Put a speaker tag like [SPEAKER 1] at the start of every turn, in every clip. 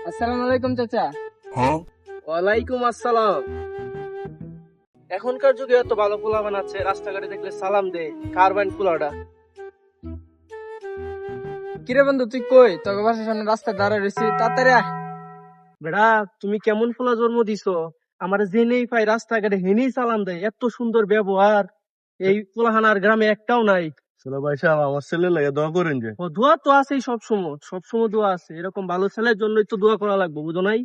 [SPEAKER 1] আসসালামু আলাইকুম চাচা।
[SPEAKER 2] ওয়ালাইকুম আসসালাম। এখনকার যুগে এত ভালো পোলা বানাচ্ছে, রাস্তাঘাটে দেখলে সালাম দে। কার বাইন পোলাটা?
[SPEAKER 1] কিরে বন্ধু, তুই কই? তোকে বাসার সামনে রাস্তা দাঁড়ায় রয়েছি, তাড়াতাড়ি আয়।
[SPEAKER 2] বেড়া, তুমি কেমন পোলা জন্ম দিছো? আমার জেনেই পাই রাস্তাঘাটে হেনেই সালাম দেয়, এত সুন্দর ব্যবহার। এই পোলাহানার গ্রামে একটাও নাই।
[SPEAKER 3] চলো ভাই সাহেব, আমার ছেলে লাগে দোয়া করেন যে।
[SPEAKER 2] ও দোয়া তো আছেই, সবসময় দোয়া আছে। এরকম ভালো ছেলের জন্যই তো দোয়া করা লাগবে, বুঝো নাই?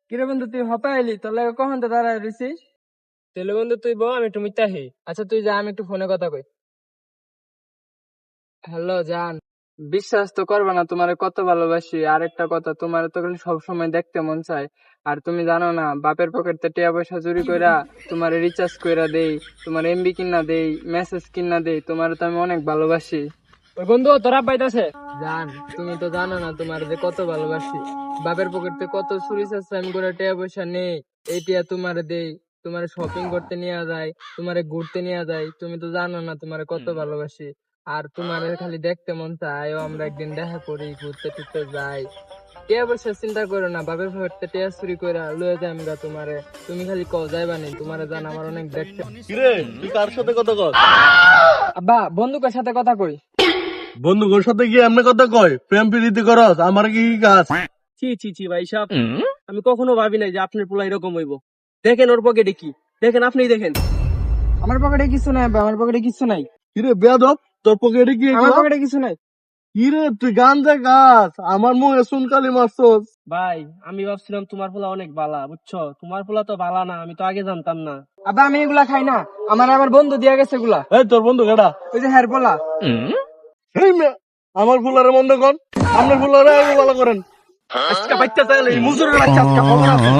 [SPEAKER 1] কিরে বন্ধু, তুই হপা এলি, তোর লাগে কখন তো দাঁড়ায় রয়েছিস?
[SPEAKER 2] তাহলে বন্ধু তুই বল, আমি তুমি তাহি।
[SPEAKER 1] আচ্ছা তুই যা, আমি একটু ফোনে কথা কই। হ্যালো জান, বিশ্বাস তো করবে না তোমারে কত ভালোবাসি। আর একটা কথা, তোমার তো খালি সবসময় দেখতে মন চায়। আর তুমি জানো না, বাপের পকেটে টাকা পয়সা চুরি কইরা তোমারে রিচার্জ কইরা দেই, তোমার এমবি কিনা দেই, মেসেজ কিনা দেই। তোমার তো আমি অনেক ভালোবাসি।
[SPEAKER 2] ওই বন্ধু তোরা পাইতাছে।
[SPEAKER 1] জান, তুমি তো জানো না তোমার যে কত ভালোবাসি। বাপের পকেটে কত চুরি চাচ্ছে আমি করে টাকা পয়সা নেই, এই টিয়া তোমারে দেই, তোমারে শপিং করতে নিয়ে যায়, তোমারে ঘুরতে নিয়ে যায়। তুমি তো জানো না তোমারে কত ভালোবাসি। আর তোমার খালি দেখতে মন চায়, আমরা একদিন দেখা করি, ঘুরতে টুরতে যাই। টিয়া পয়সা চিন্তা করো না, বাপের পকেটে টিয়া চুরি কইরা লয়ে যাই আমরা তোমারে। তুমি খালি কও যাইবা নি, তোমারে জান আমার অনেক দেখতে।
[SPEAKER 3] কিরে, তুই কার সাথে কথা কস?
[SPEAKER 1] আব্বা, বন্ধুকের সাথে কথা কই।
[SPEAKER 3] বন্ধুর সাথে গিয়ে এমনি কথা কয়? প্রেম প্রীতি করস? আমার কি কাজ?
[SPEAKER 2] ছি ছি ছি ভাই সাহেব, আমি কখনো ভাবি নাই যে আপনার পোলা এরকম হইব। দেখেন ওর পকেটে কি, দেখেন, আপনিই দেখেন।
[SPEAKER 1] আমার পকেটে কিছু নাই আব্বা, আমার পকেটে কিছু নাই।
[SPEAKER 3] কিরে বেয়াদব, তোর পকেটে কি?
[SPEAKER 1] আমার পকেটে কিছু নাই।
[SPEAKER 3] কিরে তুই গাঞ্জা গাছ, আমার মুখে সুনকালি মারছস।
[SPEAKER 2] ভাই, আমি ভাবছিলাম তোমার পোলা অনেক বালা, বুঝছো? তোমার পোলা তো বালা না, আমি তো আগে জানতাম না।
[SPEAKER 1] আব্বা, আমি এগুলা খাই না, আমার বন্ধু দিয়া গেছে এগুলা।
[SPEAKER 3] এই তোর বন্ধু কেডা?
[SPEAKER 1] ওই যে হ্যার পোলা।
[SPEAKER 3] এই মেয়ে, আমার ফুলারে বন্ধ কর, আপনার ফুলারে ভালো করেন।
[SPEAKER 2] আজকে বাচ্চা চাইলে এই মুজুরের বাচ্চা আজকে খবর আছে।